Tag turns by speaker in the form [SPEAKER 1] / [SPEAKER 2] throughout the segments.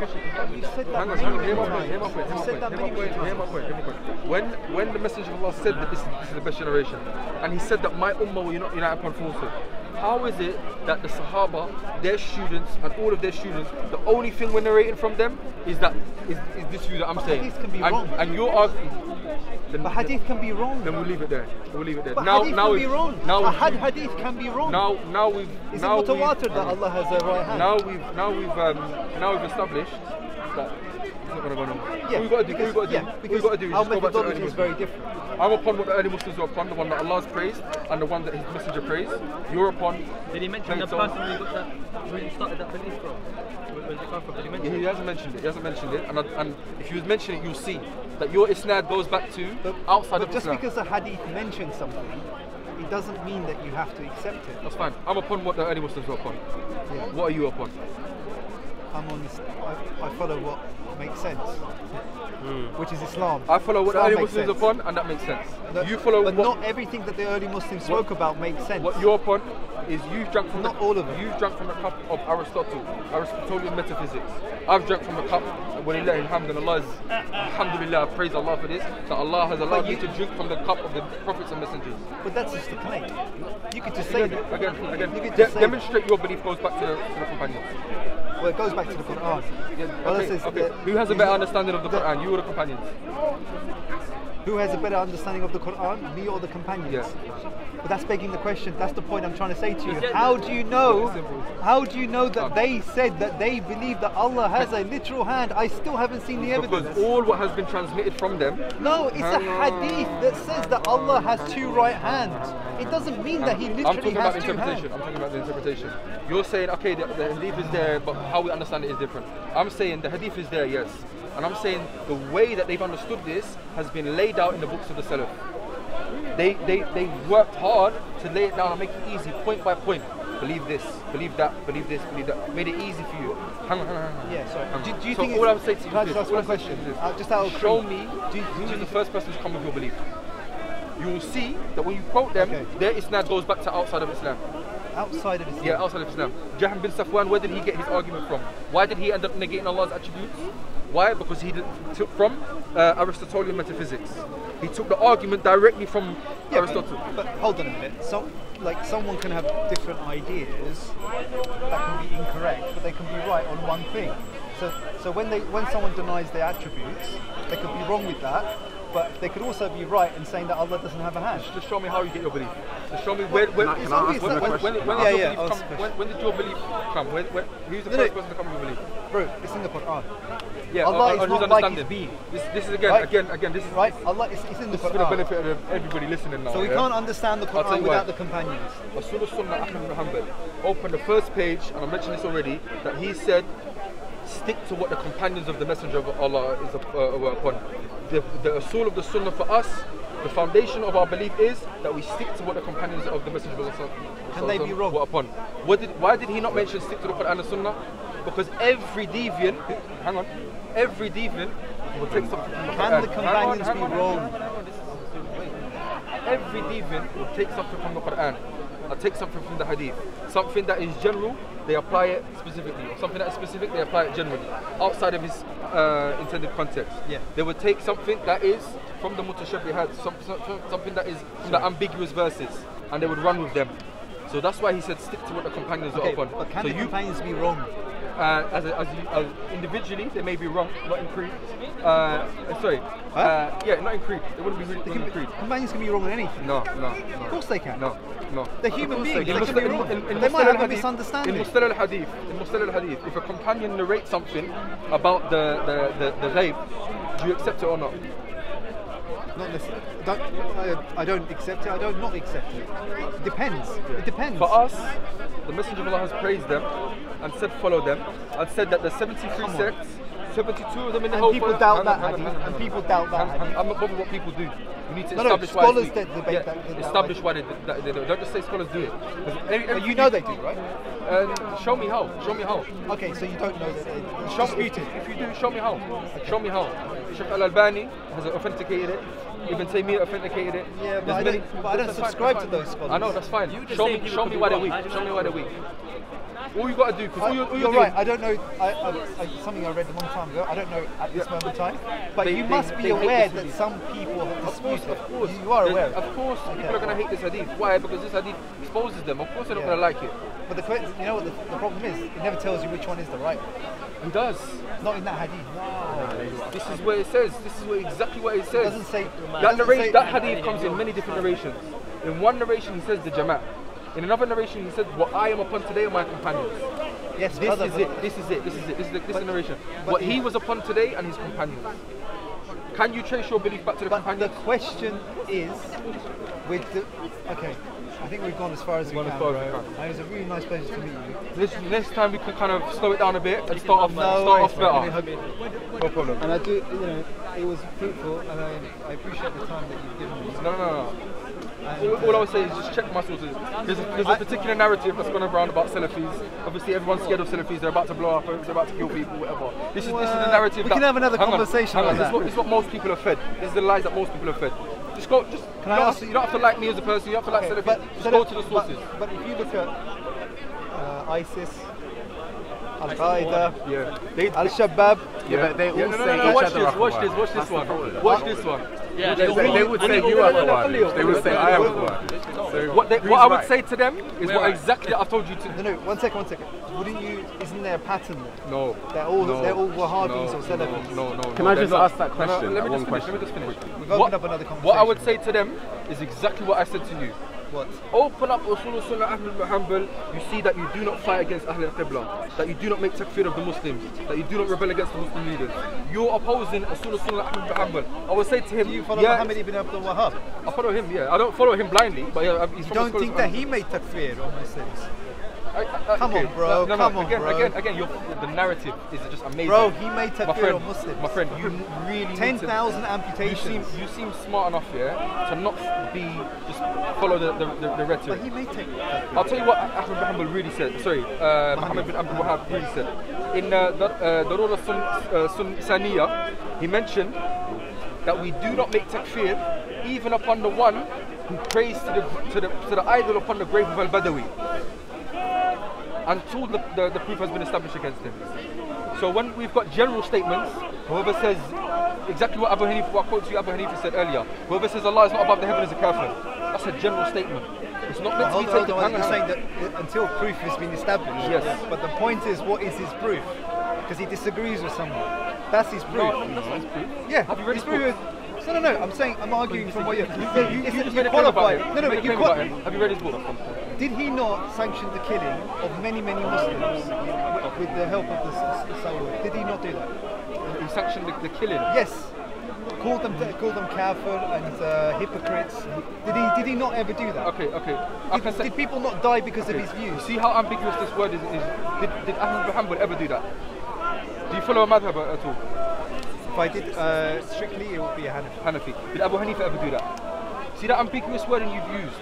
[SPEAKER 1] You said that many
[SPEAKER 2] times. When the Messenger of Allah said that this is the best generation, and he said that my ummah will unite upon falsehood, how is it that the Sahaba, their students, and all of their students, the only thing we're narrating from them is this view that I'm saying?
[SPEAKER 1] Hadith can be wrong.
[SPEAKER 2] And you're arguing.
[SPEAKER 1] But hadith can be wrong.
[SPEAKER 2] Then we'll leave it there. We'll leave it there.
[SPEAKER 1] But hadith can be wrong. Hadith can be wrong.
[SPEAKER 2] Now we've.
[SPEAKER 1] Is it mutawatir that Allah has a right hand?
[SPEAKER 2] Now we've established that it's not going to go nowhere.
[SPEAKER 1] Yeah,
[SPEAKER 2] what we've got to do. What we've got to do is
[SPEAKER 1] our
[SPEAKER 2] just go back to the early
[SPEAKER 1] methodology is
[SPEAKER 2] Muslims.
[SPEAKER 1] very different.
[SPEAKER 2] I'm upon what the early Muslims were upon, the one that Allah's praised and the one that His Messenger praised. You're upon.
[SPEAKER 3] Did he mention the person who got that, who he started that belief from? Where did it come from? Did he mention
[SPEAKER 2] He hasn't mentioned it. He hasn't mentioned it. And if he was mentioning it, you'll see that your isnad goes back to outside of
[SPEAKER 1] just
[SPEAKER 2] Islam.
[SPEAKER 1] because a hadith mentions something, it doesn't mean that you have to accept it.
[SPEAKER 2] That's fine. I'm upon what the early Muslims were upon.
[SPEAKER 1] Yeah.
[SPEAKER 2] What are you upon?
[SPEAKER 1] I'm on this. I follow what makes sense, which is Islam.
[SPEAKER 2] I follow what the
[SPEAKER 1] Islam
[SPEAKER 2] early
[SPEAKER 1] makes
[SPEAKER 2] Muslims are
[SPEAKER 1] sense.
[SPEAKER 2] upon, and that makes sense. You follow
[SPEAKER 1] but
[SPEAKER 2] what,
[SPEAKER 1] not everything that the early Muslims spoke about makes sense.
[SPEAKER 2] What you're upon is you've drunk from
[SPEAKER 1] not all of it.
[SPEAKER 2] You've drunk from the cup of Aristotelian metaphysics. I've drunk from the cup when Allah is alhamdulillah, praise Allah for this, that Allah has allowed you to drink from the cup of the prophets and messengers.
[SPEAKER 1] But that's just a claim. You could just say that.
[SPEAKER 2] Again,
[SPEAKER 1] You could just say
[SPEAKER 2] demonstrate your belief goes back to the companions.
[SPEAKER 1] Well, it goes back to the Quran.
[SPEAKER 2] Okay. Who has a better understanding of the Quran, you or the companions?
[SPEAKER 1] Who has a better understanding of the Quran, me or the companions?
[SPEAKER 2] Yes.
[SPEAKER 1] But that's begging the question. That's the point I'm trying to say to you. How do you know? How do you know that they said that they believe that Allah has a literal hand? I still haven't seen the evidence.
[SPEAKER 2] Because all what has been transmitted from them.
[SPEAKER 1] No, it's a hadith that says that Allah has two right hands. It doesn't mean that He literally has two hands.
[SPEAKER 2] I'm talking about the interpretation. You're saying, okay, the hadith is there, but how we understand it is different. I'm saying the hadith is there, yes. And I'm saying the way that they've understood this has been laid out in the books of the Salaf. They worked hard to lay it down and make it easy, point by point. Believe this, believe that, believe this, believe that. Made it easy for you. Hang on.
[SPEAKER 1] Yeah, sorry. Do you
[SPEAKER 2] so
[SPEAKER 1] think
[SPEAKER 2] all I'm saying to you
[SPEAKER 1] can I
[SPEAKER 2] is
[SPEAKER 1] just ask one question? Just out of
[SPEAKER 2] show me who is the first person to come with your belief. You will see that when you quote them, their isnad goes back to outside of Islam.
[SPEAKER 1] Outside of Islam?
[SPEAKER 2] Yeah, outside of Islam. Jahm bin Safwan, where did he get his argument from? Why did he end up negating Allah's attributes? Why? Because he took from Aristotelian metaphysics. He took the argument directly from Aristotle.
[SPEAKER 1] But hold on a minute. So, like, someone can have different ideas that can be incorrect, but they can be right on one thing. So when someone denies their attributes, they could be wrong with that. But they could also be right in saying that Allah doesn't have a hand.
[SPEAKER 2] Just show me how you get your belief. Just show me when did your belief come? Who's the first person to come with your belief?
[SPEAKER 1] Bro, it's in the Quran.
[SPEAKER 2] Yeah,
[SPEAKER 1] Allah is not like His being.
[SPEAKER 2] This is again, this is
[SPEAKER 1] right. Allah is in the Quran.
[SPEAKER 2] For the benefit of everybody listening now.
[SPEAKER 1] So we can't understand the Quran without the companions.
[SPEAKER 2] Rasul Sunnah Ahmad bin Hanbal opened the first page, and I mentioned this already, that he said, stick to what the companions of the Messenger of Allah were upon. The usul of the Sunnah for us, the foundation of our belief is that we stick to what the companions of the Messenger of Allah were upon. Why did he not mention stick to the Quran and Sunnah? Because every deviant will take something from the Quran.
[SPEAKER 1] Can the companions be wrong?
[SPEAKER 2] Every deviant will take something from the Quran. Or take something from the hadith. Something that is general, they apply it specifically. Or something that is specific, they apply it generally. Outside of his intended context.
[SPEAKER 1] Yeah.
[SPEAKER 2] They would take something that is from the mutashabbihat, something that is from the ambiguous verses, and they would run with them. So that's why he said stick to what the companions are upon.
[SPEAKER 1] But can the companions be wrong?
[SPEAKER 2] As individually, they may be wrong, not in creed. Not in creed. They wouldn't be wrong in creed.
[SPEAKER 1] Companions can be wrong in anything.
[SPEAKER 2] No.
[SPEAKER 1] Of course they can.
[SPEAKER 2] No.
[SPEAKER 1] They're human beings. They can be wrong. They might have a misunderstanding.
[SPEAKER 2] In Mustal al-Hadith, if a companion narrates something about the ghaib, do you accept it or not?
[SPEAKER 1] Not necessarily. I don't accept it. I don't not accept it. It depends. It depends.
[SPEAKER 2] For us, the Messenger of Allah has praised them and said follow them, and said that the 73 sects, 72 of them in the whole
[SPEAKER 1] people doubt that hadith. And people doubt that hadith.
[SPEAKER 2] I'm not bothered what people do. You need to establish why.
[SPEAKER 1] Scholars debate that.
[SPEAKER 2] Establish why they do. Don't just say scholars do it.
[SPEAKER 1] But you know they do, right?
[SPEAKER 2] Show me how.
[SPEAKER 1] Okay, so you don't know that it's disputed.
[SPEAKER 2] If you do, show me how. Okay. Show me how. Sheikh Al-Albani has authenticated it. Ibn Taymiyyah authenticated it.
[SPEAKER 1] Yeah, but I don't subscribe to those scholars.
[SPEAKER 2] I know, that's fine. Show me why they're weak. All you got to do, because all
[SPEAKER 1] You're
[SPEAKER 2] you're
[SPEAKER 1] right.
[SPEAKER 2] doing,
[SPEAKER 1] I don't know. Something I read a long time ago. I don't know at this moment in time. But
[SPEAKER 2] They-
[SPEAKER 1] you
[SPEAKER 2] they-
[SPEAKER 1] must be
[SPEAKER 2] they hate
[SPEAKER 1] aware
[SPEAKER 2] this
[SPEAKER 1] that
[SPEAKER 2] hadith.
[SPEAKER 1] some people have disputed.
[SPEAKER 2] Of course.
[SPEAKER 1] You are aware.
[SPEAKER 2] Of course, people are going to hate this hadith. Why? Because this hadith exposes them. Of course they're not
[SPEAKER 1] Yeah.
[SPEAKER 2] going to like it.
[SPEAKER 1] But you know what the problem is? It never tells you which one is the right one.
[SPEAKER 2] He does.
[SPEAKER 1] Not in that hadith. No.
[SPEAKER 2] This is what it says. This is exactly what it
[SPEAKER 1] It
[SPEAKER 2] says.
[SPEAKER 1] doesn't say.
[SPEAKER 2] That narration, that hadith comes in many different narrations. In one narration he says the Jama'at. In another narration he says, what I am upon today are my companions.
[SPEAKER 1] Yes,
[SPEAKER 2] This is it. This is it. This is it. This is the narration.
[SPEAKER 1] but
[SPEAKER 2] What he
[SPEAKER 1] if-
[SPEAKER 2] was upon today and his companions. Can you trace your belief back to the
[SPEAKER 1] But the
[SPEAKER 2] companions?
[SPEAKER 1] question is, with the okay, I think we've gone as far as we
[SPEAKER 2] Gone
[SPEAKER 1] can.
[SPEAKER 2] as far as we
[SPEAKER 1] bro.
[SPEAKER 2] can.
[SPEAKER 1] And it was a really nice pleasure to meet you.
[SPEAKER 2] Next time we can kind of slow it down a bit and start off
[SPEAKER 1] way,
[SPEAKER 2] better. No problem.
[SPEAKER 1] And I do, it was fruitful, and I appreciate the time that you've given me.
[SPEAKER 2] No.
[SPEAKER 1] And,
[SPEAKER 2] All I would say is just check my sources. There's a particular narrative that's gone around about Salafis. Obviously, everyone's scared of Salafis. They're about to blow up. They're about to kill people. Whatever. This is the narrative.
[SPEAKER 1] We can have another
[SPEAKER 2] hang on,
[SPEAKER 1] conversation
[SPEAKER 2] hang on.
[SPEAKER 1] on that.
[SPEAKER 2] This is what most people are fed. This is the lies that most people are fed. Just go. Just
[SPEAKER 1] Can I ask-
[SPEAKER 2] you don't have to like me as a person. You don't have to like
[SPEAKER 1] okay,
[SPEAKER 2] Salafis. Just go to the sources.
[SPEAKER 1] But if you look at ISIS, Al Qaeda,
[SPEAKER 2] Yeah.
[SPEAKER 1] Al-Shabaab,
[SPEAKER 4] Yeah, but they all
[SPEAKER 2] No,
[SPEAKER 4] say
[SPEAKER 2] watch
[SPEAKER 4] each other
[SPEAKER 2] this.
[SPEAKER 4] are
[SPEAKER 2] Watch
[SPEAKER 4] Khawarij.
[SPEAKER 2] this. Watch
[SPEAKER 4] That's
[SPEAKER 2] this
[SPEAKER 4] the
[SPEAKER 2] one.
[SPEAKER 4] problem.
[SPEAKER 2] Watch this one.
[SPEAKER 3] Yeah,
[SPEAKER 4] They would say you are Khawarij. They would say I am Khawarij. So
[SPEAKER 2] What
[SPEAKER 4] who's
[SPEAKER 2] I would
[SPEAKER 4] right?
[SPEAKER 2] say to them is what exactly I've told you to.
[SPEAKER 1] no, one second. Wouldn't you? Isn't there a pattern there?
[SPEAKER 2] No.
[SPEAKER 1] They're all Wahhabis or Salafis.
[SPEAKER 2] No.
[SPEAKER 4] Can I just
[SPEAKER 2] they're not.
[SPEAKER 4] ask that question,
[SPEAKER 2] Let
[SPEAKER 4] that
[SPEAKER 2] me
[SPEAKER 4] one
[SPEAKER 2] just finish.
[SPEAKER 1] We've opened up another
[SPEAKER 2] What I would
[SPEAKER 1] conversation.
[SPEAKER 2] say to them is exactly what I said to you.
[SPEAKER 1] What?
[SPEAKER 2] Open up Usul Sunnah Ahmad bin Hanbal, you see that you do not fight against Ahl al-Qibla, that you do not make takfir of the Muslims, that you do not rebel against the Muslim leaders. You're opposing Usul Sunnah Ahmad bin Hanbal. I would say to him,
[SPEAKER 1] Do you follow
[SPEAKER 2] yeah,
[SPEAKER 1] Muhammad ibn Abdul Wahhab?
[SPEAKER 2] I follow him, yeah. I don't follow him blindly, but yeah, he's
[SPEAKER 1] You
[SPEAKER 2] from
[SPEAKER 1] don't
[SPEAKER 2] the
[SPEAKER 1] think that he made takfir on Muslims?
[SPEAKER 2] Come
[SPEAKER 1] on, bro, come on,
[SPEAKER 2] again,
[SPEAKER 1] bro.
[SPEAKER 2] Again, the narrative is just amazing.
[SPEAKER 1] Bro, he made
[SPEAKER 2] my
[SPEAKER 1] takfir
[SPEAKER 2] friend,
[SPEAKER 1] on Muslims.
[SPEAKER 2] My friend, you really need to-
[SPEAKER 1] 10,000 amputations.
[SPEAKER 2] You seem smart enough, yeah, to not be just follow the
[SPEAKER 1] But
[SPEAKER 2] rhetoric.
[SPEAKER 1] he made takfir.
[SPEAKER 2] I'll tell you what Ahmad bin Hanbal really said. Sorry, Muhammad bin Abdul Wahhab really said. In Darura Saniya, he mentioned that we do not make takfir even upon the one who prays to the idol upon the grave of Al-Badawi, until the proof has been established against him. So when we've got general statements, whoever says exactly what Abu Hanifa, what quote to you Abu Hanifa said earlier, whoever says Allah is not above the heaven is a kafir. That's a general statement. It's not meant to be
[SPEAKER 1] Hold
[SPEAKER 2] taken.
[SPEAKER 1] on,
[SPEAKER 2] hang
[SPEAKER 1] you're
[SPEAKER 2] on.
[SPEAKER 1] saying that until proof has been established.
[SPEAKER 2] Yes.
[SPEAKER 1] But the point is, what is his proof? Because he disagrees with someone. That's his proof.
[SPEAKER 2] No, that's not his proof.
[SPEAKER 1] Yeah.
[SPEAKER 2] Have you read
[SPEAKER 1] his
[SPEAKER 2] his book?
[SPEAKER 1] proof is, no. I'm arguing from what you
[SPEAKER 2] You just made a claim about him.
[SPEAKER 1] No,
[SPEAKER 2] You made
[SPEAKER 1] but
[SPEAKER 2] a
[SPEAKER 1] you
[SPEAKER 2] claim about him. Have you read his book?
[SPEAKER 1] did he not sanction the killing of many Muslims with the help of the Saud? Did he not do that?
[SPEAKER 2] He sanctioned the killing.
[SPEAKER 1] Yes. Called them kafir and hypocrites. Did he not ever do that?
[SPEAKER 2] Okay.
[SPEAKER 1] Did people not die because of his
[SPEAKER 2] You
[SPEAKER 1] views?
[SPEAKER 2] see how ambiguous this word is? Did Ahmad bin Hanbal ever do that? Do you follow a madhab at all?
[SPEAKER 1] If I did strictly, it would be a Hanafi.
[SPEAKER 2] Hanafi. Did Abu Hanifa ever do that? See that ambiguous wording you've used?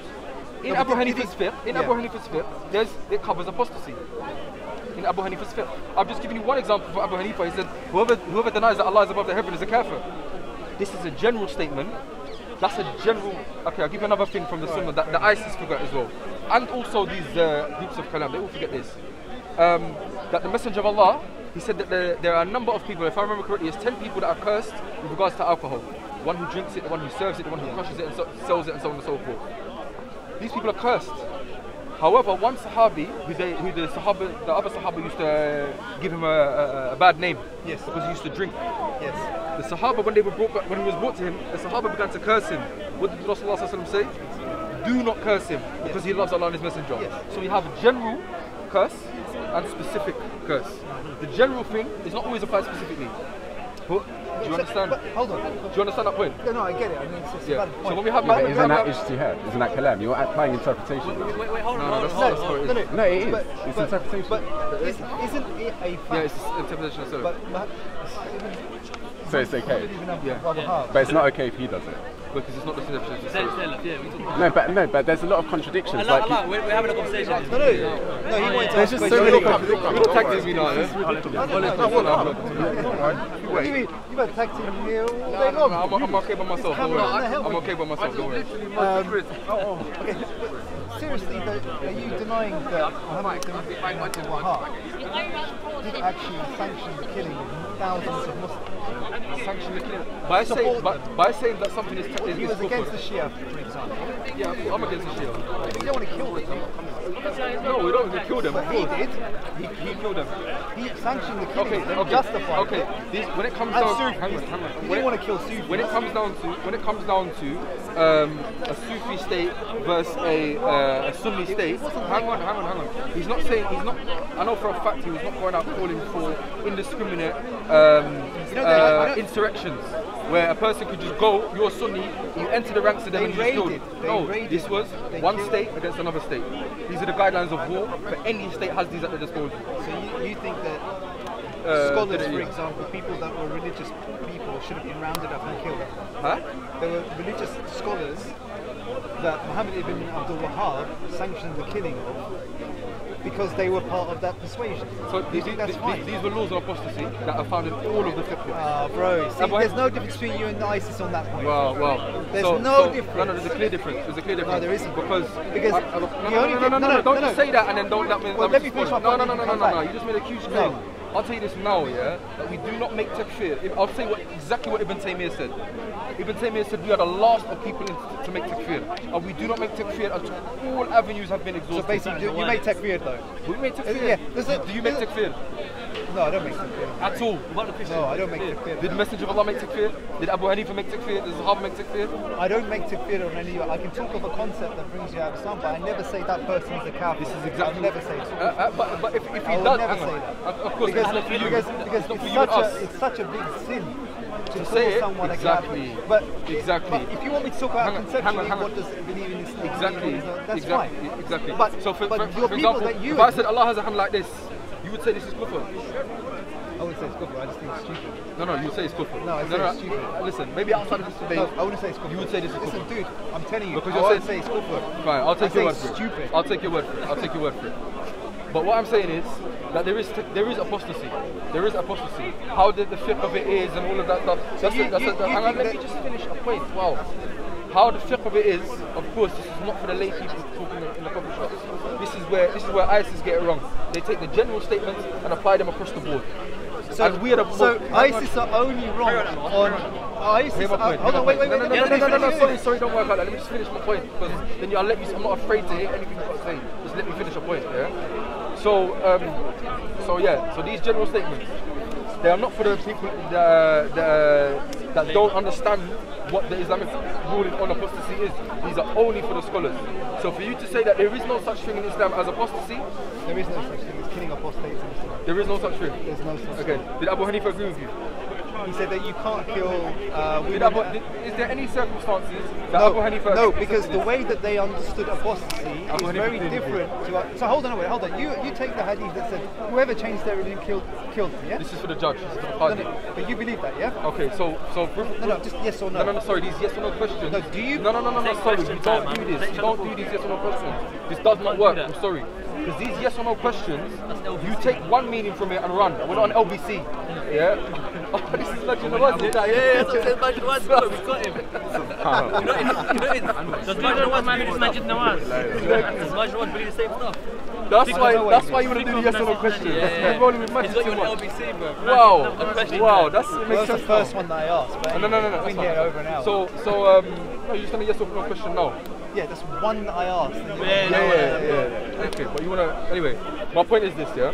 [SPEAKER 2] In
[SPEAKER 1] No,
[SPEAKER 2] Abu
[SPEAKER 1] but did
[SPEAKER 2] Hanifa's
[SPEAKER 1] he-
[SPEAKER 2] fiqh,
[SPEAKER 1] yeah.
[SPEAKER 2] Abu Hanifa's fiqh, it covers apostasy. In Abu Hanifa's fiqh. I've just given you one example for Abu Hanifa. He said, whoever denies that Allah is above the heaven is a kafir. This is a general statement. That's a general. Okay, I'll give you another thing from the Sunnah that the ISIS forgot as well. And also these groups of Kalam, they all forget this. That the Messenger of Allah, he said that there are a number of people, if I remember correctly, it's 10 people that are cursed with regards to alcohol. One who drinks it, the one who serves it, the one who crushes it and sells it, and so on and so forth. These people are cursed. However, one Sahabi, the other Sahaba used to give him a bad name.
[SPEAKER 1] Yes.
[SPEAKER 2] Because he used to drink.
[SPEAKER 1] Yes.
[SPEAKER 2] The Sahaba, when he was brought to him, the Sahaba began to curse him. What did Rasulullah ﷺ say? Do not curse him, because he loves Allah and His Messenger.
[SPEAKER 1] Yes.
[SPEAKER 2] So we have a general curse and specific curse. The general thing is not always applied specifically. But, do you understand?
[SPEAKER 1] But, hold on.
[SPEAKER 2] Do you understand that point?
[SPEAKER 1] No, I get it. I mean, it's a
[SPEAKER 2] Yeah.
[SPEAKER 1] valid
[SPEAKER 2] So
[SPEAKER 1] point.
[SPEAKER 2] when we have,
[SPEAKER 4] But
[SPEAKER 2] when we
[SPEAKER 4] isn't
[SPEAKER 2] have-
[SPEAKER 4] that ijtihad? Isn't that kalam? You're applying interpretation.
[SPEAKER 3] Wait, hold on.
[SPEAKER 4] No, it is. It's interpretation.
[SPEAKER 1] But isn't it a fact?
[SPEAKER 2] yeah, it's interpretation of
[SPEAKER 1] But
[SPEAKER 4] So it's okay.
[SPEAKER 1] even
[SPEAKER 2] Yeah.
[SPEAKER 1] Wahhab.
[SPEAKER 4] But it's not okay if he does it.
[SPEAKER 2] because it's not the same definition.
[SPEAKER 4] No, but there's a lot of contradictions.
[SPEAKER 3] We're having a conversation.
[SPEAKER 1] No, he wanted to
[SPEAKER 4] There's
[SPEAKER 1] ask
[SPEAKER 4] just
[SPEAKER 1] questions.
[SPEAKER 4] so many contradictions.
[SPEAKER 2] You're tagging me now, yeah?
[SPEAKER 1] What do you mean? You've had tag team here all day long.
[SPEAKER 2] I'm okay by myself. Don't worry. I'm okay by myself. Don't worry.
[SPEAKER 1] Okay. Seriously, though, are you denying that Muhammad bin Abdul Wahab did actually sanction the killing of thousands of Muslims?
[SPEAKER 2] Sanction the killing. By saying that something is
[SPEAKER 1] He was against the Shia, for example.
[SPEAKER 2] Yeah, I'm against the Shia.
[SPEAKER 1] But you don't want to kill them.
[SPEAKER 2] No, we don't want to kill them.
[SPEAKER 1] But he did.
[SPEAKER 2] He killed them.
[SPEAKER 1] He sanctioned the killing.
[SPEAKER 2] Okay,
[SPEAKER 1] Okay, justified.
[SPEAKER 2] Okay. When it comes
[SPEAKER 1] And
[SPEAKER 2] down,
[SPEAKER 1] Sufis.
[SPEAKER 2] hang on.
[SPEAKER 1] You didn't want to kill Sufis.
[SPEAKER 2] When it comes down to a Sufi state versus a Sunni state, hang on. He's not. I know for a fact he was not going out calling for indiscriminate insurrections, where a person could just go, you're Sunni, you enter the ranks of them and you just killed. No, this was one state against another state. These are the guidelines of war, but any state has these at their disposal.
[SPEAKER 1] So you think that scholars, for example, people that were religious people should have been rounded up and killed?
[SPEAKER 2] Huh?
[SPEAKER 1] There were religious scholars that Muhammad ibn Abdul Wahab sanctioned the killing of because they were part of that persuasion.
[SPEAKER 2] So
[SPEAKER 1] these
[SPEAKER 2] were laws of apostasy that are found in all of the fiqh.
[SPEAKER 1] Bro, see, there's no difference between you and ISIS on that point.
[SPEAKER 2] Well.
[SPEAKER 1] There's no difference.
[SPEAKER 2] No, there's a clear difference.
[SPEAKER 1] No, there isn't.
[SPEAKER 2] Because
[SPEAKER 1] No,
[SPEAKER 2] don't just say that and then don't let me.
[SPEAKER 1] Well, let me finish my point.
[SPEAKER 2] No. You just made a huge claim. I'll tell you this now, yeah, that we do not make takfir. I'll tell you exactly what Ibn Taymiyyah said. Ibn Taymiyyah said we are the last of people to make takfir. And we do not make takfir until all avenues have been exhausted.
[SPEAKER 1] So basically, you make takfir though?
[SPEAKER 2] We make takfir.
[SPEAKER 1] Yeah.
[SPEAKER 2] Do you make takfir?
[SPEAKER 1] No, I don't make takfir.
[SPEAKER 2] At all?
[SPEAKER 1] No, I don't make takfir.
[SPEAKER 2] Did the Messenger of Allah make takfir? Did Abu Hanifa make takfir? Did Sahaba make takfir?
[SPEAKER 1] I don't make takfir on any. I can talk of a concept that brings you out of Islam, but I never say that person is a kafir.
[SPEAKER 2] This is exactly.
[SPEAKER 1] I'll never say it.
[SPEAKER 2] But if he
[SPEAKER 1] I will
[SPEAKER 2] does,
[SPEAKER 1] never
[SPEAKER 2] hang
[SPEAKER 1] say
[SPEAKER 2] on.
[SPEAKER 1] that.
[SPEAKER 2] Of course,
[SPEAKER 1] Because
[SPEAKER 2] it's not for you.
[SPEAKER 1] it's such a big sin to
[SPEAKER 2] say
[SPEAKER 1] call
[SPEAKER 2] it,
[SPEAKER 1] someone
[SPEAKER 2] exactly.
[SPEAKER 1] a kafir. But if you want me to talk about conceptually, what does it believe in Islam?
[SPEAKER 2] Exactly.
[SPEAKER 1] That's fine.
[SPEAKER 2] Exactly.
[SPEAKER 1] But
[SPEAKER 2] so for
[SPEAKER 1] your people
[SPEAKER 2] example,
[SPEAKER 1] that you
[SPEAKER 2] if I said Allah has a hand like this, you would say this is kufr.
[SPEAKER 1] I wouldn't say it's kufr, I just think it's stupid.
[SPEAKER 2] No, you would say it's kufr.
[SPEAKER 1] No, I'd say it's stupid.
[SPEAKER 2] Listen, maybe outside of this debate,
[SPEAKER 1] No, I wouldn't say it's kufr.
[SPEAKER 2] You would say this is kufr.
[SPEAKER 1] Listen, dude, I'm telling you,
[SPEAKER 2] Because
[SPEAKER 1] I
[SPEAKER 2] you're
[SPEAKER 1] wouldn't
[SPEAKER 2] saying-
[SPEAKER 1] say it's kufr.
[SPEAKER 2] fine, I'll take your word
[SPEAKER 1] it's
[SPEAKER 2] for it.
[SPEAKER 1] stupid.
[SPEAKER 2] I'll take your word for it. But what I'm saying is that there is apostasy. There is apostasy. How the fiqh of it is and all of that stuff. Hang on, let me just finish a point. Wow. How the fiqh of it is, of course, this is not for the lay people talking in the coffee shops. This is where ISIS get it wrong. They take the general statements and apply them across the board.
[SPEAKER 1] So ISIS are only wrong on ISIS. Hold on, wait.
[SPEAKER 2] No, sorry, don't work out. Let me just finish my point, because then I'll let you. I'm not afraid to hear anything you've got to say. Just let me finish a point, yeah. So these general statements, they are not for the people that don't understand what the Islamic ruling on apostasy is. These are only for the scholars. So for you to say that there is no such thing in Islam as apostasy,
[SPEAKER 1] there is no such thing as killing apostates in Islam.
[SPEAKER 2] there is no such thing.
[SPEAKER 1] There's no such
[SPEAKER 2] Okay.
[SPEAKER 1] thing.
[SPEAKER 2] Did Abu Hanifa agree with you?
[SPEAKER 1] He said that you can't kill
[SPEAKER 2] Is there any circumstances that Abu Hanifa?
[SPEAKER 1] No, because the way that they understood apostasy is very different to. So hold on. You take the hadith that said whoever changed their religion killed them. Yeah.
[SPEAKER 2] This is for the judge. This is for the party.
[SPEAKER 1] No, but you believe that, yeah?
[SPEAKER 2] Okay, so
[SPEAKER 1] No, just yes or no.
[SPEAKER 2] No, sorry, these yes or no questions.
[SPEAKER 1] No, do you?
[SPEAKER 2] No, sorry, you don't do this. You don't do these yes or no questions. This does not work, I'm sorry. Because these yes or no questions, you take one meaning from it and run. We're not on LBC. Yeah? Oh, this is Majid Nawaz.
[SPEAKER 3] Yeah, that's what it says Majid Nawaz, bro. We got him. Does Majid Nawaz believe Majid Nawaz? Does Majid Nawaz believe the same stuff?
[SPEAKER 2] That's why you want to do the yes or no questions.
[SPEAKER 3] Yeah.
[SPEAKER 2] You're rolling with Majid
[SPEAKER 3] He's got you
[SPEAKER 2] too
[SPEAKER 3] on
[SPEAKER 2] much.
[SPEAKER 3] LBC, bro.
[SPEAKER 2] Wow,
[SPEAKER 3] Makes
[SPEAKER 2] that
[SPEAKER 1] Well,
[SPEAKER 2] makes
[SPEAKER 1] that's the
[SPEAKER 2] sense
[SPEAKER 1] first
[SPEAKER 2] now.
[SPEAKER 1] one that I asked. But
[SPEAKER 2] No,
[SPEAKER 1] We've
[SPEAKER 2] that's
[SPEAKER 1] been
[SPEAKER 2] fine.
[SPEAKER 1] here over an hour.
[SPEAKER 2] No, you're just going to yes or no question now.
[SPEAKER 1] Yeah, that's one that I asked.
[SPEAKER 2] Yeah. Okay, but you wanna anyway. My point is this, yeah.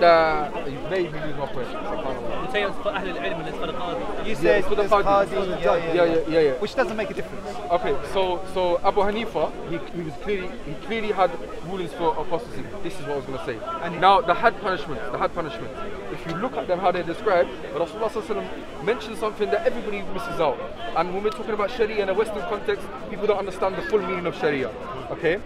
[SPEAKER 2] That you made me lose my point.
[SPEAKER 3] You say it's for Ahl al-Ilm and it's for the Qadi.
[SPEAKER 1] You said
[SPEAKER 2] for the
[SPEAKER 1] there's
[SPEAKER 2] Qadi.
[SPEAKER 1] Qadi,
[SPEAKER 2] Yeah.
[SPEAKER 1] which doesn't make a difference.
[SPEAKER 2] Okay, so Abu Hanifa, he clearly had rulings for apostasy. This is what I was gonna say. And now the had punishment. If you look at them how they're described, Rasulullah sallallahu alaihi wasallam mentions something that everybody misses out. And when we're talking about Sharia in a Western context, people don't understand the full meaning of Sharia. Okay?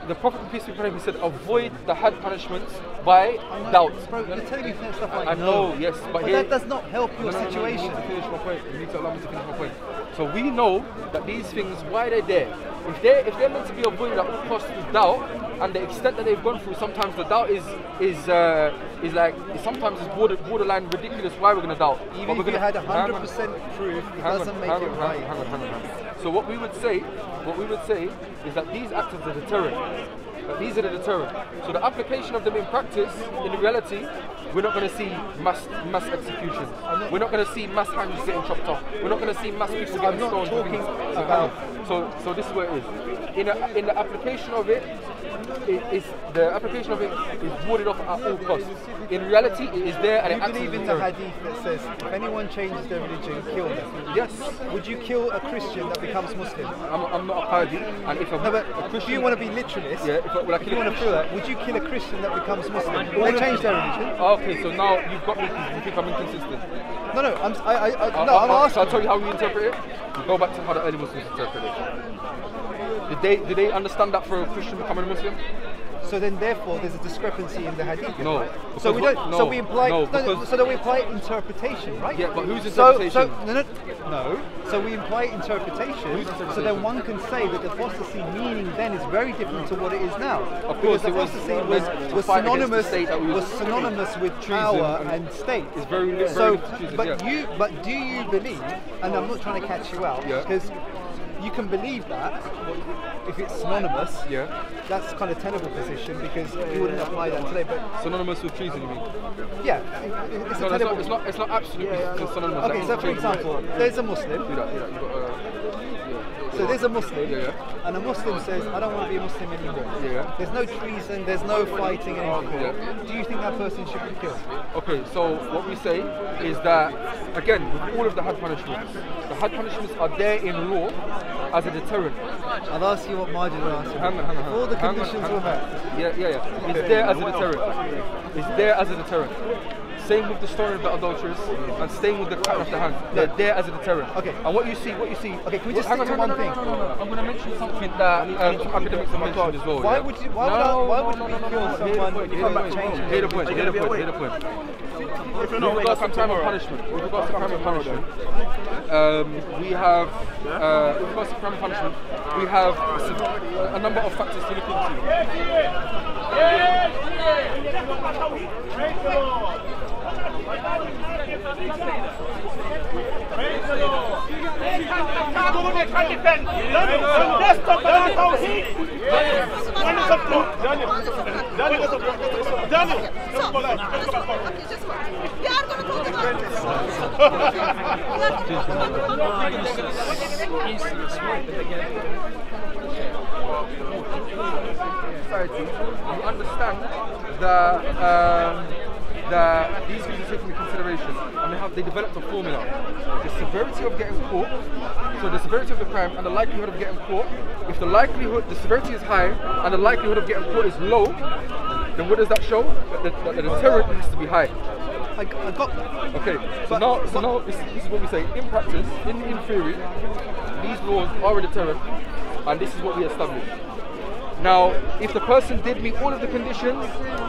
[SPEAKER 2] the Prophet peace be upon him, he said, avoid the had punishments by doubt.
[SPEAKER 1] Bro, you're telling me stuff like
[SPEAKER 2] I know, yes, but here,
[SPEAKER 1] that does not help your
[SPEAKER 2] no,
[SPEAKER 1] situation.
[SPEAKER 2] you need to finish my point. You need to allow me to finish my point. So we know that these things, why they're there. If they're meant to be avoided at all costs with doubt, and the extent that they've gone through, sometimes the doubt is sometimes it's borderline ridiculous. Why we're going to doubt?
[SPEAKER 1] Even if you had 100% proof, it doesn't make it right.
[SPEAKER 2] Hang on. So what we would say is that these act as a deterrent. These are the deterrent. So the application of them in practice, in reality, we're not going to see mass executions. We're not going to see mass hands getting chopped off. We're not going to see mass people getting stoned. So this is where it is. In the application of it, the application of it is warded off at all costs. In reality, it is there and it acts as a
[SPEAKER 1] believe in the
[SPEAKER 2] deterrent.
[SPEAKER 1] hadith that says if anyone changes their religion, kill them.
[SPEAKER 2] Yes.
[SPEAKER 1] Would you kill a Christian that becomes Muslim?
[SPEAKER 2] I'm not a Qadi, and if
[SPEAKER 1] No, but
[SPEAKER 2] a Christian,
[SPEAKER 1] do you want to be literalist?
[SPEAKER 2] yeah,
[SPEAKER 1] If you want to feel that, would you kill a Christian that becomes Muslim? They change their religion.
[SPEAKER 2] Okay, so now you've got me because you think I'm inconsistent.
[SPEAKER 1] No, I'm
[SPEAKER 2] So
[SPEAKER 1] asking.
[SPEAKER 2] I'll tell you how we interpret it. We go back to how the early Muslims interpret it. Did they understand that for a Christian becoming a Muslim?
[SPEAKER 1] So then, therefore, there's a discrepancy in the hadith.
[SPEAKER 2] No.
[SPEAKER 1] So we don't.
[SPEAKER 2] No,
[SPEAKER 1] so we imply.
[SPEAKER 2] no,
[SPEAKER 1] No,
[SPEAKER 2] because-
[SPEAKER 1] so then we apply interpretation, right?
[SPEAKER 2] Yeah, but whose
[SPEAKER 1] So
[SPEAKER 2] interpretation?
[SPEAKER 1] no. So we imply interpretation. So then one can say that the apostasy meaning then is very different to what it is now.
[SPEAKER 2] Of course,
[SPEAKER 1] because
[SPEAKER 2] it was
[SPEAKER 1] apostasy
[SPEAKER 2] meant to
[SPEAKER 1] was
[SPEAKER 2] fight against the
[SPEAKER 1] synonymous.
[SPEAKER 2] state that we
[SPEAKER 1] Was synonymous with power and state.
[SPEAKER 2] It's very
[SPEAKER 1] So,
[SPEAKER 2] treason,
[SPEAKER 1] but
[SPEAKER 2] yeah.
[SPEAKER 1] but do you believe? And I'm not trying to catch you out
[SPEAKER 2] Yeah.
[SPEAKER 1] because you can believe that if it's synonymous.
[SPEAKER 2] Yeah.
[SPEAKER 1] That's kind of tenable position because you wouldn't apply that today. But
[SPEAKER 2] Synonymous with treason, you mean?
[SPEAKER 1] yeah, it's
[SPEAKER 2] No,
[SPEAKER 1] a tenable.
[SPEAKER 2] it's not absolutely synonymous.
[SPEAKER 1] Okay,
[SPEAKER 2] Like,
[SPEAKER 1] so for
[SPEAKER 2] treason.
[SPEAKER 1] example, there's a Muslim.
[SPEAKER 2] Do that. You got,
[SPEAKER 1] So there's a Muslim,
[SPEAKER 2] Yeah.
[SPEAKER 1] and a Muslim says, I don't want to be a Muslim anymore.
[SPEAKER 2] Yeah.
[SPEAKER 1] There's no treason, there's no fighting anymore.
[SPEAKER 2] Yeah.
[SPEAKER 1] Do you think that person should be killed?
[SPEAKER 2] Okay, so what we say is that, again, with all of the had punishments, the had punishments are there in law as a deterrent.
[SPEAKER 1] I'll ask you what Margin will answer.
[SPEAKER 2] Hang on.
[SPEAKER 1] If all the
[SPEAKER 2] Hang on,
[SPEAKER 1] conditions
[SPEAKER 2] hang
[SPEAKER 1] were
[SPEAKER 2] on.
[SPEAKER 1] met.
[SPEAKER 2] Yeah. It's there as a deterrent. It's there as a deterrent. Same with the story of the adulteress, and same with the cut off the hand. They're there as a deterrent.
[SPEAKER 1] Okay.
[SPEAKER 2] And what you see.
[SPEAKER 1] Okay, can we just
[SPEAKER 2] Hang
[SPEAKER 1] stick
[SPEAKER 2] on,
[SPEAKER 1] to one
[SPEAKER 2] no,
[SPEAKER 1] thing?
[SPEAKER 2] No. I'm going to mention something that some academics have mentioned as well.
[SPEAKER 1] Why
[SPEAKER 2] yeah?
[SPEAKER 1] would you? Why would we kill someone when you come back
[SPEAKER 2] Hear
[SPEAKER 1] changing?
[SPEAKER 2] the point. With regards to crime and punishment, we have with regards to crime and punishment, we have a number of factors to look into. Society, you understand that these things are taken into consideration, and they developed a formula. The severity of getting caught, so the severity of the crime and the likelihood of getting caught. If the severity is high and the likelihood of getting caught is low, then what does that show? That the deterrent needs to be high.
[SPEAKER 1] I got that.
[SPEAKER 2] Okay, so now this is what we say. In practice, in theory, these laws are a deterrent, and this is what we establish. Now, if the person did meet all of the conditions,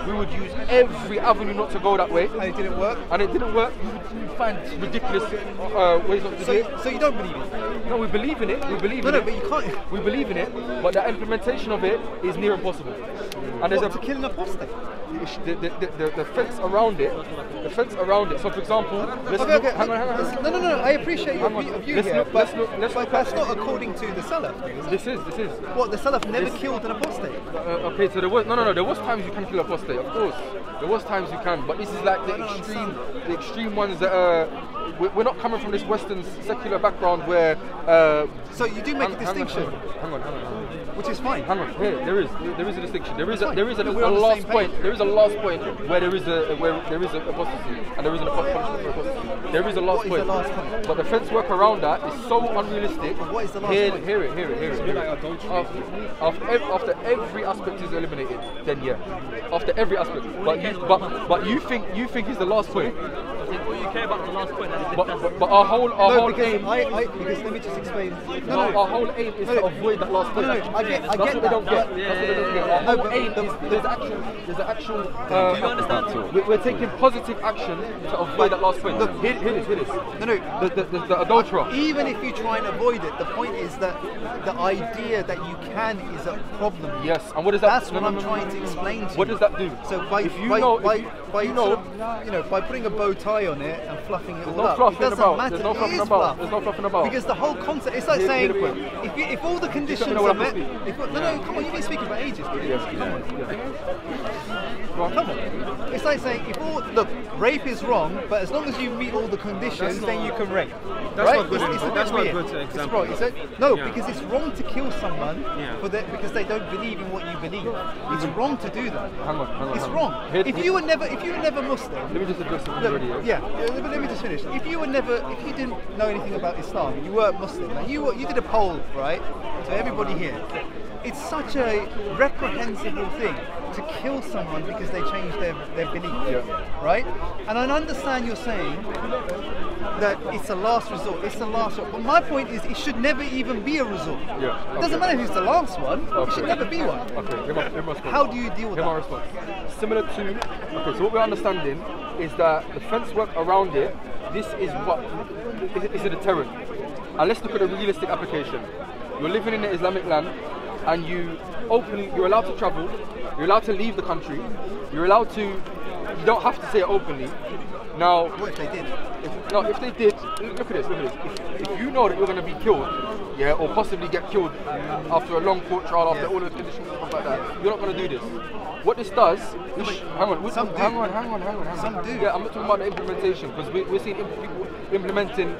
[SPEAKER 2] we would use every avenue not to go that way.
[SPEAKER 1] And it didn't work?
[SPEAKER 2] And it didn't work, you would find ridiculous ways not to do it.
[SPEAKER 1] So you don't believe it?
[SPEAKER 2] No, we believe in it. We believe in it.
[SPEAKER 1] But you can't.
[SPEAKER 2] We believe in it, but the implementation of it is near impossible. And there's
[SPEAKER 1] To kill an apostate?
[SPEAKER 2] the fence around it. The fence around it. So, for example, let's look. Hang on.
[SPEAKER 1] No. I appreciate your view here, but that's not according to the Salaf.
[SPEAKER 2] This is.
[SPEAKER 1] What, the Salaf never killed an apostate?
[SPEAKER 2] Okay, so there was there was times you can kill apostate, of course. There was times you can, but this is like the extreme ones that we're not coming from this Western secular background where.
[SPEAKER 1] So you do make a distinction.
[SPEAKER 2] Hang on.
[SPEAKER 1] Which is fine.
[SPEAKER 2] Hang on. Here, there is a distinction. There is a
[SPEAKER 1] We're on the
[SPEAKER 2] last
[SPEAKER 1] same
[SPEAKER 2] point.
[SPEAKER 1] page.
[SPEAKER 2] There is a last point where there is apostasy and there is an punishment for apostasy. There is a last
[SPEAKER 1] What is
[SPEAKER 2] point.
[SPEAKER 1] the last point?
[SPEAKER 2] But the fence work around that is so unrealistic.
[SPEAKER 1] What is the last point?
[SPEAKER 2] Hear it. After every aspect is eliminated, then yeah. After every aspect. But you think is the last point.
[SPEAKER 3] think all you care about the last point.
[SPEAKER 2] But our whole
[SPEAKER 1] because
[SPEAKER 2] aim.
[SPEAKER 1] because let me just explain.
[SPEAKER 2] Our whole aim is to avoid that last point.
[SPEAKER 1] I get
[SPEAKER 2] That's what they don't get.
[SPEAKER 3] Yeah,
[SPEAKER 2] That's what they don't get. Our whole aim is there's actual.
[SPEAKER 3] Do you understand?
[SPEAKER 2] We're taking positive action to avoid that last point. Look, here it is.
[SPEAKER 1] No.
[SPEAKER 2] The adulterer.
[SPEAKER 1] Even if you try and avoid it, the point is that the idea that you can is a problem.
[SPEAKER 2] Yes, and what does that?
[SPEAKER 1] That's what I'm trying to explain to you.
[SPEAKER 2] What does that do?
[SPEAKER 1] So by putting a bow tie on it and fluffing it all up, it doesn't matter.
[SPEAKER 2] There's no fluffing about. There's no fluffing about.
[SPEAKER 1] Because the whole concept, it's like saying, if all the conditions are met, come on, you've been speaking for ages. Come on. It's like saying, look, rape is wrong, but as long as you meet all the conditions, then you can rape.
[SPEAKER 5] That's
[SPEAKER 1] right?
[SPEAKER 5] not good. That's not a good example.
[SPEAKER 1] It's wrong. Because it's wrong to kill someone because they don't believe in what you believe. It's wrong to do that.
[SPEAKER 2] Hang on.
[SPEAKER 1] It's wrong. If you were never Muslim.
[SPEAKER 2] Let me just address it already.
[SPEAKER 1] Let me just finish. If you didn't know anything about Islam, you weren't Muslim, and you did a poll, right, to everybody here. It's such a reprehensible thing to kill someone because they changed their belief, right? And I understand you're saying that it's a last resort. It's the last resort. But my point is, it should never even be a resort. It doesn't matter who's the last one. It should never be one.
[SPEAKER 2] Okay. Here's my response.
[SPEAKER 1] How do you deal with that?
[SPEAKER 2] Response. Similar to. Okay. So what we're understanding is that the fence work around it. This is what is a deterrent. And let's look at a realistic application. You're living in an Islamic land, and you're allowed to travel, you're allowed to leave the country, you don't have to say it openly. Now,
[SPEAKER 1] what if they did?
[SPEAKER 2] If they did, look at this. If you know that you're going to be killed, or possibly get killed after a long court trial, after all the conditions and stuff like that, you're not going to do this. What this does, hang on.
[SPEAKER 1] Some do.
[SPEAKER 2] Yeah, I'm not talking about the implementation, because we're seeing people implementing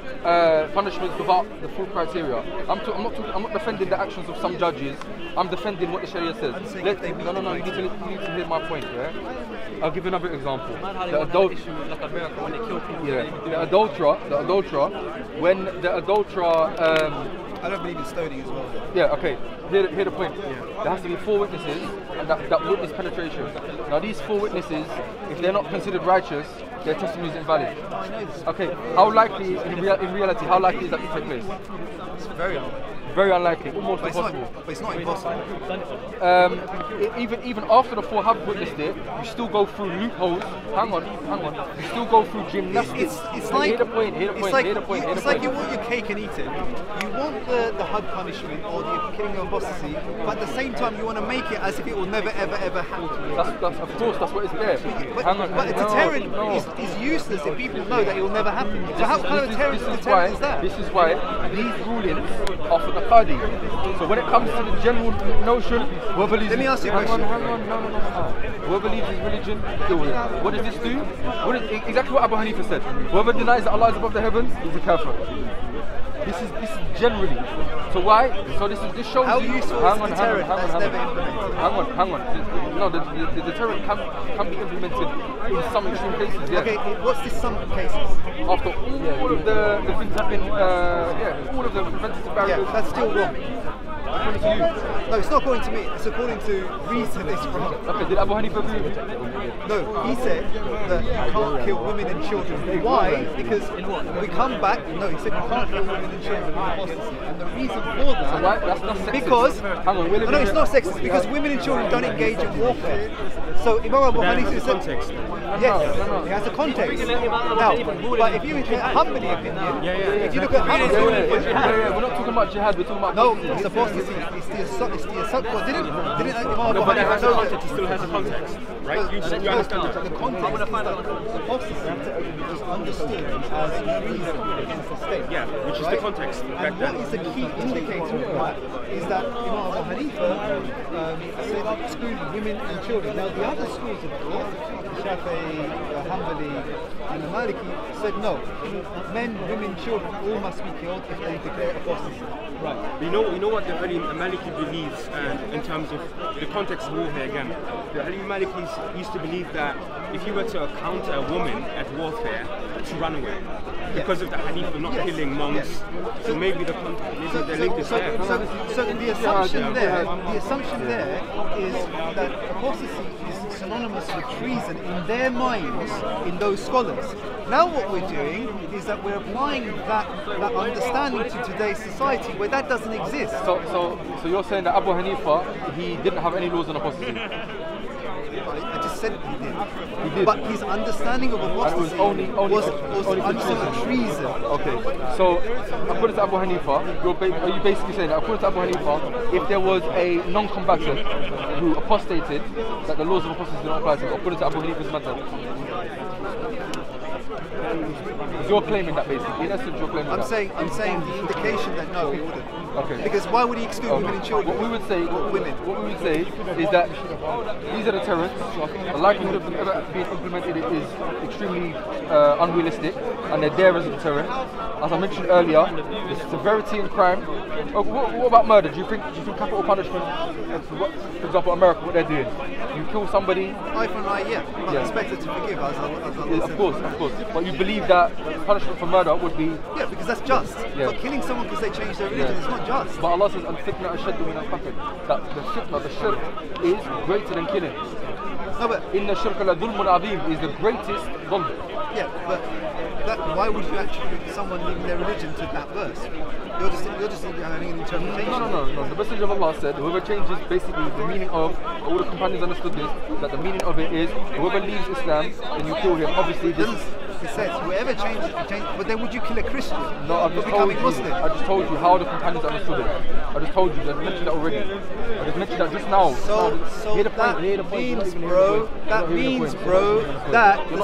[SPEAKER 2] punishments without the full criteria. I'm not defending the actions of some judges. I'm defending what the Sharia says. You need to hear my point. Yeah, I'll give you another example. The adulterer. When the adulterer.
[SPEAKER 1] I don't believe in stoning as well.
[SPEAKER 2] Yeah, okay. Hear the point. There has to be 4 witnesses that witness penetration. Now these 4 witnesses, if they're not considered righteous, their testimony is invalid.
[SPEAKER 1] I know this.
[SPEAKER 2] Okay, how likely, in reality, how likely is that to take place?
[SPEAKER 1] It's very unlikely.
[SPEAKER 2] Very unlikely, almost impossible.
[SPEAKER 1] But it's not impossible.
[SPEAKER 2] Even after the 4 have witnessed it, you still go through loopholes. Hang on. You still go through gymnastics.
[SPEAKER 1] It's like
[SPEAKER 2] hear the point.
[SPEAKER 1] It's like you want your cake and eat it. You want the HUD punishment or the killing of apostasy, but at the same time you want to make it as if it will never ever happen.
[SPEAKER 2] That's of course that's what it's there.
[SPEAKER 1] But a deterrent is useless if people know that it will never happen. So how kind of a deterrent is that?
[SPEAKER 2] This is why these rulings are for the Qadi. So when it comes to the general notion, whoever believes.
[SPEAKER 1] Let me ask you a question.
[SPEAKER 2] Hang on. No. Whoever believes his religion, deal with it. What does this do? Exactly what Abu Hanifa said. Whoever denies that Allah is above the heavens is a kafir. This is generally. So why? So this shows
[SPEAKER 1] how
[SPEAKER 2] you.
[SPEAKER 1] Useful is the deterrent that's never implemented?
[SPEAKER 2] Hang on. No, the deterrent can be implemented in some extreme cases. Yeah.
[SPEAKER 1] Okay, what's this some cases?
[SPEAKER 2] After all of the things have been, all of the preventative barriers.
[SPEAKER 1] Yeah, that's still wrong.
[SPEAKER 2] According to you.
[SPEAKER 1] No, it's not according to me. It's according to reason it's wrong.
[SPEAKER 2] Okay, did Abu Hanifa agree with it?
[SPEAKER 1] No, he said that you can't kill women and children. Why? Because we come back. No, he said you can't kill women and children in apostasy. And the reason for that.
[SPEAKER 2] So why? That's not sexist.
[SPEAKER 1] Because
[SPEAKER 2] hang on,
[SPEAKER 1] no, it's not sexist. Because women and children don't engage in warfare. So Imam Abu Hanifa said.
[SPEAKER 5] Context.
[SPEAKER 1] Yes, it has a context. Now, but if you look at Hanbali opinion, if you look at Hanbali opinion,
[SPEAKER 2] we're not talking about jihad. We're talking about
[SPEAKER 1] it's apostasy. It's the assumption. Didn't Imam Abu
[SPEAKER 5] But it
[SPEAKER 1] Hanifa
[SPEAKER 5] has a context. It still has a context, right? You understand
[SPEAKER 1] the context is that apostasy is understood as treason against the state.
[SPEAKER 5] Yeah, which is the context.
[SPEAKER 1] And what is the key indicator of that is that Imam Abu Hanifa said exclude women and children. Now the other schools of thought, Shafi'i, Hanbali and the Maliki said no. Men, women, children all must be killed if they declare apostasy.
[SPEAKER 5] Right. You know what the Maliki believes in terms of the context of warfare again. The Malikis used to believe that if you were to counter a woman at warfare, to run away. Because of the hadith of not killing monks. So maybe the link is there.
[SPEAKER 1] So the assumption there is that apostasy is synonymous with treason in their minds, in those scholars. Now what we're doing is that we're applying that understanding to today's society where that doesn't exist.
[SPEAKER 2] So you're saying that Abu Hanifa, he didn't have any laws on apostasy?
[SPEAKER 1] I just said he did.
[SPEAKER 2] He did.
[SPEAKER 1] But his understanding of apostasy was only treason.
[SPEAKER 2] Okay, so according to Abu Hanifa, are you basically saying that according to Abu Hanifa, if there was a non-combatant who apostated, that the laws of apostasy do not apply to him, according to Abu Hanifa's madhab? You're claiming that basically. In essence, you're claiming
[SPEAKER 1] I'm saying the indication that no, he wouldn't.
[SPEAKER 2] Okay.
[SPEAKER 1] Because why would he exclude women and children?
[SPEAKER 2] What we would say is that these are deterrents. The likelihood of them ever being implemented is extremely unrealistic, and they're there as a deterrent. As I mentioned earlier, the severity in crime. What about murder? Do you think capital punishment? For example, America, what they're doing? You kill somebody.
[SPEAKER 1] Eye for an eye, yeah. But expected to forgive,
[SPEAKER 2] Of course. But you believe that punishment for murder would be?
[SPEAKER 1] Yeah, because that's just.
[SPEAKER 2] Yeah.
[SPEAKER 1] But killing someone because they changed their religion is not just.
[SPEAKER 2] But Allah says, "Al-fitna ashaddu min al-qatl." That the shirk is greater than killing.
[SPEAKER 1] No, but
[SPEAKER 2] Inna shirka la dhulmun azim is the greatest dhulm.
[SPEAKER 1] yeah, but why would you attribute someone leaving their religion to that verse? You're just having an interpretation.
[SPEAKER 2] No. The Messenger of Allah said, whoever changes basically the meaning of, all the companions understood this, that the meaning of it is, whoever leaves Islam, then you kill him. Obviously, this is.
[SPEAKER 1] He says, whoever changes, but then would you kill a Christian?
[SPEAKER 2] No, I just told you how the companions understood it. I just told you, I mentioned that already. I just mentioned that just now.
[SPEAKER 1] So that means, bro, that the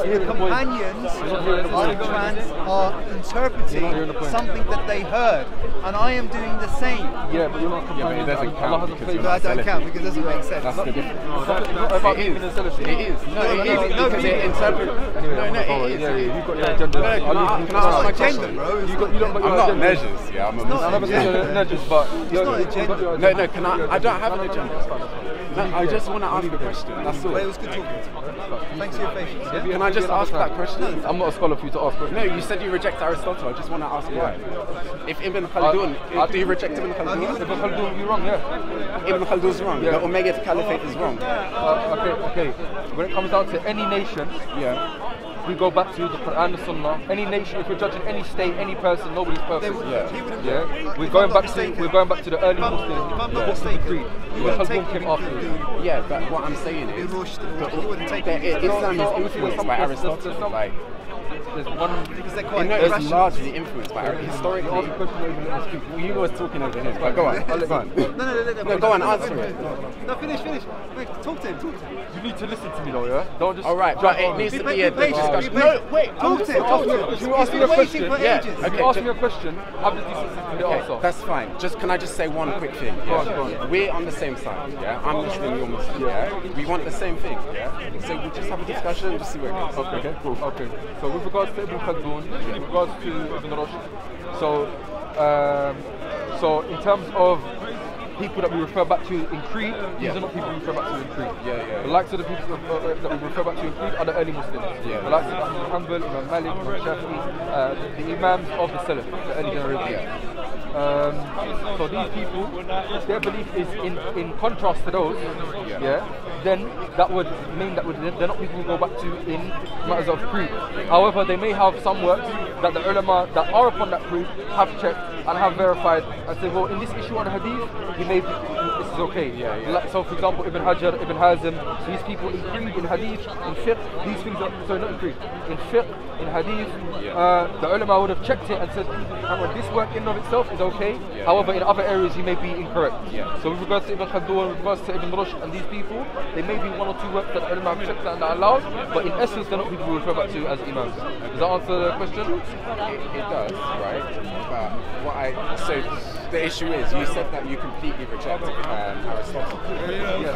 [SPEAKER 1] companions are interpreting something that they heard, and I am doing the same.
[SPEAKER 2] Yeah, but you're not complaining.
[SPEAKER 4] Yeah, but it doesn't count because
[SPEAKER 1] I don't count because it doesn't make sense.
[SPEAKER 4] That's the difference.
[SPEAKER 2] It is.
[SPEAKER 4] No, because it interprets. No, it is.
[SPEAKER 2] You've got your agenda.
[SPEAKER 4] Can I ask my question?
[SPEAKER 1] Bro,
[SPEAKER 2] I'm
[SPEAKER 4] not measures, yeah. I'm a Muslim.
[SPEAKER 2] I never said you're measures, but
[SPEAKER 4] No, can I don't have an agenda. No, I just want to ask a question. That's all.
[SPEAKER 1] Well, it was good talking to you. Thanks for your patience. Yeah?
[SPEAKER 4] Can I just ask that question?
[SPEAKER 2] I'm not a scholar for you to ask questions.
[SPEAKER 4] No, you said you reject Aristotle. I just want to ask why. If Ibn Khaldun, do you reject Ibn Khaldun?
[SPEAKER 2] Ibn Khaldun would be wrong, yeah.
[SPEAKER 4] Ibn Khaldun's wrong.
[SPEAKER 2] Yeah.
[SPEAKER 4] The Umayyad Caliphate is wrong.
[SPEAKER 2] Okay. When it comes down to any nation,
[SPEAKER 4] Yeah.
[SPEAKER 2] we go back to the Quran and Sunnah. Any nation, if we're judging any state, any person, nobody's perfect. Yeah. We're going back to the early Muslims.
[SPEAKER 1] If I'm not mistaken, you wouldn't take
[SPEAKER 2] came after.
[SPEAKER 4] Yeah, but what I'm saying is, Islam is influenced by Aristotle. Like,
[SPEAKER 2] There's one.
[SPEAKER 1] because they're quite
[SPEAKER 4] it's
[SPEAKER 1] rational.
[SPEAKER 4] largely influenced by historically. You was talking over him, but go on. Go on.
[SPEAKER 1] No,
[SPEAKER 4] Go on, answer it.
[SPEAKER 1] No, finish. Wait, talk to him.
[SPEAKER 2] You need to listen to me though, yeah? Don't just.
[SPEAKER 4] All right, but it needs to be a discussion.
[SPEAKER 1] No, wait, talk to him.
[SPEAKER 2] If you ask me a question,
[SPEAKER 1] Ages.
[SPEAKER 2] if you ask me a question, have the decency to the answer.
[SPEAKER 4] That's fine. Can I just say one quick thing?
[SPEAKER 2] Go on.
[SPEAKER 4] We're on the same side, yeah? I'm Muslim, you're Muslim, yeah? We want the same thing, yeah? So we just have a discussion, just see where it goes.
[SPEAKER 2] Okay, cool. Okay. So with regards to Ibn Khaldun, with regards to Ibn Rushd, so in terms of people that we refer back to in Creed, these are not people we refer back to in Creed. The likes of the people that we refer back to in Creed are the early Muslims. The likes of Ahmad Hanbal, Imam Malik, Imam Shafi'i, the Imams of the Salaf, the early generation. So these people, if their belief is in contrast to those, then that would mean that they're not people who go back to in matters of creed. However, they may have some works that the ulama that are upon that creed have checked and have verified and say, well, in this issue on hadith, this is okay. Like, so for example, Ibn Hajar, Ibn Hazm, these people in creed, in hadith, in fiqh, these things are, sorry, not in creed, in fiqh, in hadith, the ulama would have checked it and said, this work in and of itself is okay. However, in other areas you may be incorrect. So with regards to Ibn Khaldun, with regards to Ibn Rushd and these people, they may be one or two works that ulama have checked and are allowed, but in essence they're not people we refer back to as imams. Does that answer the question?
[SPEAKER 4] It does, right? But so the issue is, you said that you completely reject Aristotle. But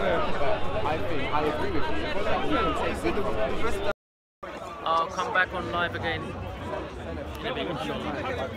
[SPEAKER 4] I think I agree with you that you can take it from it.
[SPEAKER 3] I'll come back on live again in a bit, inshallah.